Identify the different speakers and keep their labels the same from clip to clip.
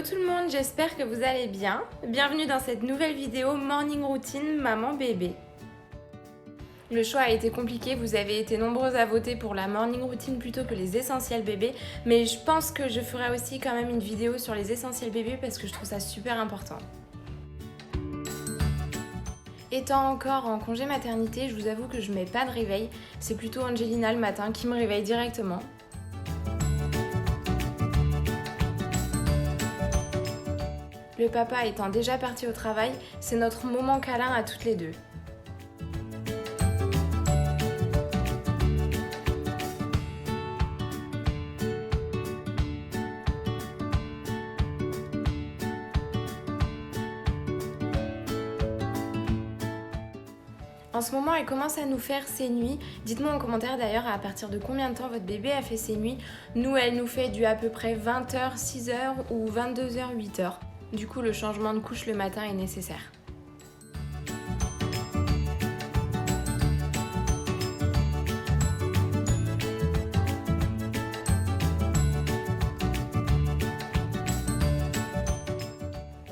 Speaker 1: Hello tout le monde, j'espère que vous allez bien. Bienvenue dans cette nouvelle vidéo Morning Routine Maman Bébé. Le choix a été compliqué, vous avez été nombreuses à voter pour la morning routine plutôt que les essentiels bébés, mais je pense que je ferai aussi quand même une vidéo sur les essentiels bébés parce que je trouve ça super important. Étant encore en congé maternité, je vous avoue que je mets pas de réveil, c'est plutôt Angelina le matin qui me réveille directement. Le papa étant déjà parti au travail, c'est notre moment câlin à toutes les deux. En ce moment, elle commence à nous faire ses nuits. Dites-moi en commentaire d'ailleurs à partir de combien de temps votre bébé a fait ses nuits. Nous, elle nous fait du à peu près 20h, 6h ou 22h, 8h. Du coup, le changement de couche le matin est nécessaire.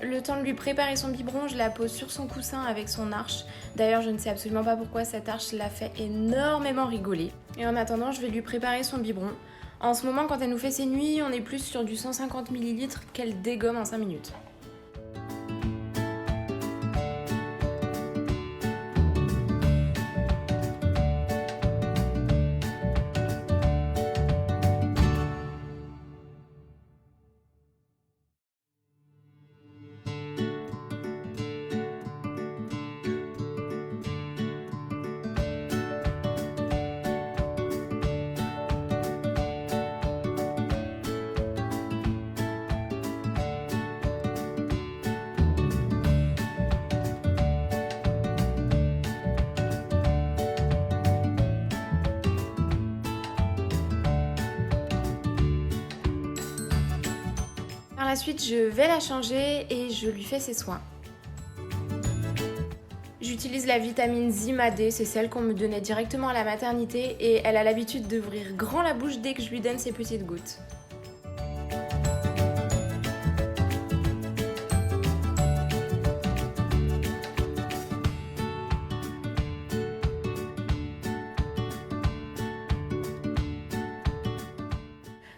Speaker 1: Le temps de lui préparer son biberon, je la pose sur son coussin avec son arche. D'ailleurs, je ne sais absolument pas pourquoi cette arche l'a fait énormément rigoler. Et en attendant, je vais lui préparer son biberon. En ce moment, quand elle nous fait ses nuits, on est plus sur du 150 ml qu'elle dégomme en 5 minutes. Par la suite, je vais la changer et je lui fais ses soins. J'utilise la vitamine Zima-D, c'est celle qu'on me donnait directement à la maternité et elle a l'habitude d'ouvrir grand la bouche dès que je lui donne ses petites gouttes.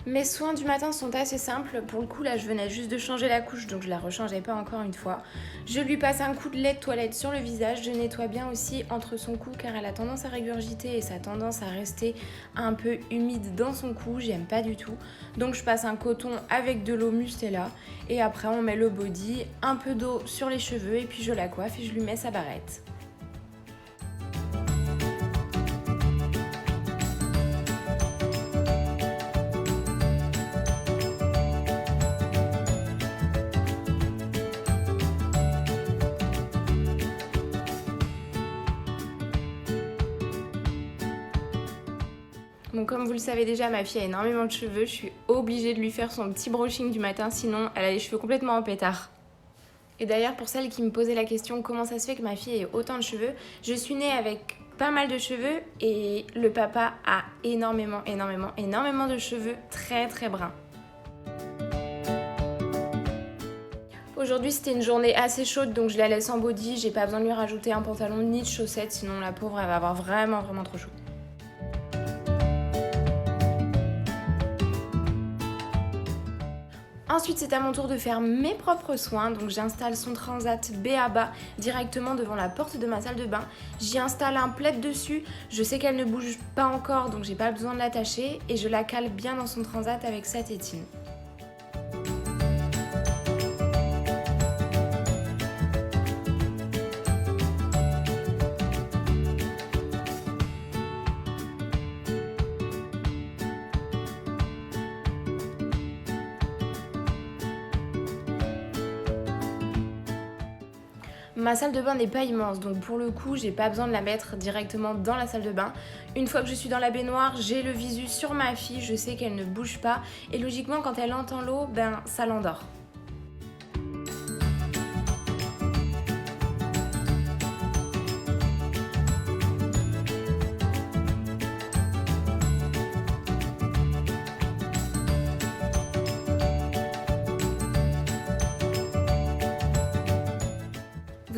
Speaker 1: Mes soins du matin sont assez simples. Pour le coup, là, je venais juste de changer la couche, donc je la rechangeais pas encore une fois. Je lui passe un coup de lait de toilette sur le visage. Je nettoie bien aussi entre son cou, car elle a tendance à régurgiter et ça a tendance à rester un peu humide dans son cou. J'aime pas du tout. Donc je passe un coton avec de l'eau Mustela. Et après, on met le body, un peu d'eau sur les cheveux et puis je la coiffe et je lui mets sa barrette. Bon, comme vous le savez déjà, ma fille a énormément de cheveux, je suis obligée de lui faire son petit brushing du matin, sinon elle a les cheveux complètement en pétard. Et d'ailleurs, pour celles qui me posaient la question comment ça se fait que ma fille ait autant de cheveux, je suis née avec pas mal de cheveux et le papa a énormément de cheveux très bruns. Aujourd'hui, c'était une journée assez chaude, donc je la laisse en body, j'ai pas besoin de lui rajouter un pantalon ni de chaussettes, sinon la pauvre elle va avoir vraiment trop chaud. Ensuite, c'est à mon tour de faire mes propres soins, donc j'installe son transat B.A.B.A. directement devant la porte de ma salle de bain. J'y installe un plaid dessus, je sais qu'elle ne bouge pas encore, donc j'ai pas besoin de l'attacher et je la cale bien dans son transat avec sa tétine. Ma salle de bain n'est pas immense, donc pour le coup, j'ai pas besoin de la mettre directement dans la salle de bain. Une fois que je suis dans la baignoire, j'ai le visu sur ma fille, je sais qu'elle ne bouge pas, et logiquement, quand elle entend l'eau, ça l'endort.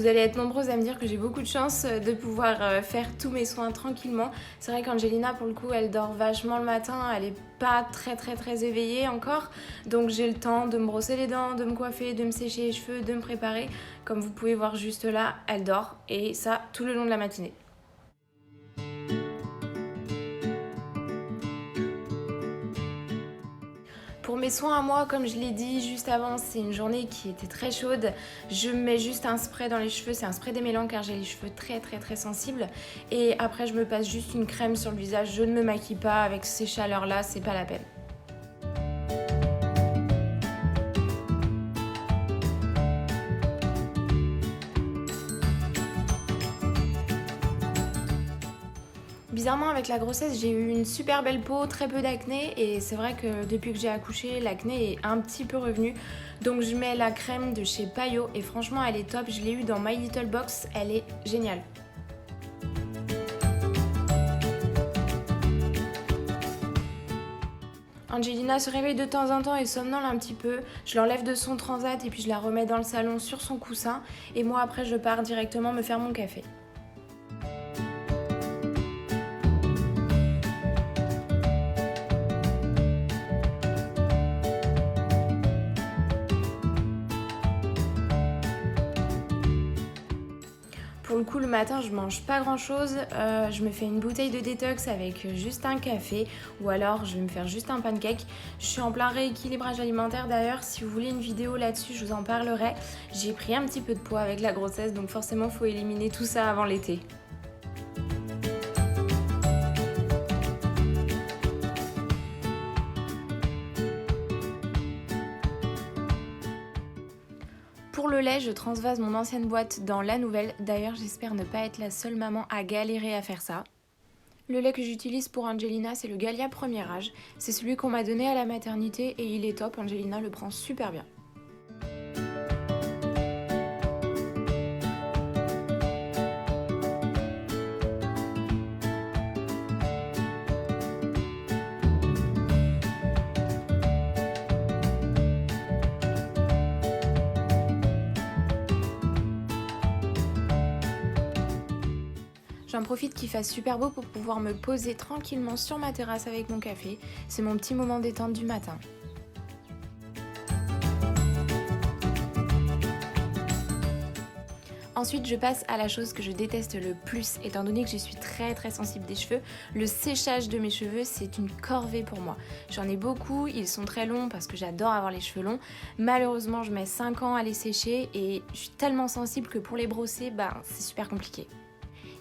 Speaker 1: Vous allez être nombreuses à me dire que j'ai beaucoup de chance de pouvoir faire tous mes soins tranquillement. C'est vrai qu'Angelina, pour le coup, elle dort vachement le matin, elle est pas très éveillée encore. Donc j'ai le temps de me brosser les dents, de me coiffer, de me sécher les cheveux, de me préparer. Comme vous pouvez voir juste là, elle dort et ça tout le long de la matinée. Pour mes soins à moi, comme je l'ai dit juste avant, c'est une journée qui était très chaude. Je mets juste un spray dans les cheveux, c'est un spray démêlant car j'ai les cheveux très sensibles. Et après je me passe juste une crème sur le visage, je ne me maquille pas avec ces chaleurs là, c'est pas la peine. Bizarrement, avec la grossesse, j'ai eu une super belle peau, très peu d'acné et c'est vrai que depuis que j'ai accouché, l'acné est un petit peu revenu. Donc je mets la crème de chez Payo et franchement elle est top, je l'ai eue dans My Little Box, elle est géniale. Angelina se réveille de temps en temps et somnole un petit peu. Je l'enlève de son transat et puis je la remets dans le salon sur son coussin. Et moi après je pars directement me faire mon café. Pour le coup, le matin, je mange pas grand chose. Je me fais une bouteille de détox avec juste un café ou alors je vais me faire juste un pancake. Je suis en plein rééquilibrage alimentaire d'ailleurs. Si vous voulez une vidéo là-dessus, je vous en parlerai. J'ai pris un petit peu de poids avec la grossesse, donc forcément, faut éliminer tout ça avant l'été. Pour le lait, je transvase mon ancienne boîte dans la nouvelle. D'ailleurs, j'espère ne pas être la seule maman à galérer à faire ça. Le lait que j'utilise pour Angelina, c'est le Gallia Premier Âge. C'est celui qu'on m'a donné à la maternité et il est top. Angelina le prend super bien. J'en profite qu'il fasse super beau pour pouvoir me poser tranquillement sur ma terrasse avec mon café. C'est mon petit moment détente du matin. Ensuite, je passe à la chose que je déteste le plus, étant donné que je suis très sensible des cheveux. Le séchage de mes cheveux, c'est une corvée pour moi. J'en ai beaucoup, ils sont très longs parce que j'adore avoir les cheveux longs. Malheureusement, je mets 5 ans à les sécher et je suis tellement sensible que pour les brosser, c'est super compliqué.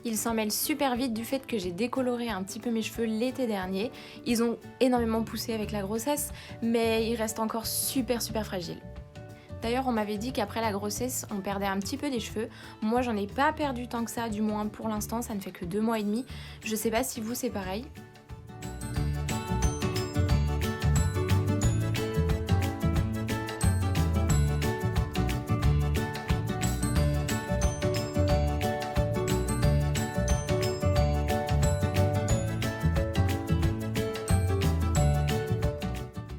Speaker 1: Ils s'en mêlent super vite du fait que j'ai décoloré un petit peu mes cheveux l'été dernier. Ils ont énormément poussé avec la grossesse, mais ils restent encore super fragiles. D'ailleurs, on m'avait dit qu'après la grossesse, on perdait un petit peu des cheveux. Moi, j'en ai pas perdu tant que ça, du moins pour l'instant, ça ne fait que 2 mois et demi. Je sais pas si vous, c'est pareil.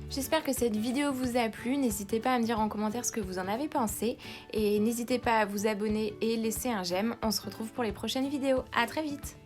Speaker 1: J'espère que cette vidéo vous a plu, n'hésitez pas à me dire en commentaire ce que vous en avez pensé et n'hésitez pas à vous abonner et laisser un j'aime. On se retrouve pour les prochaines vidéos, à très vite!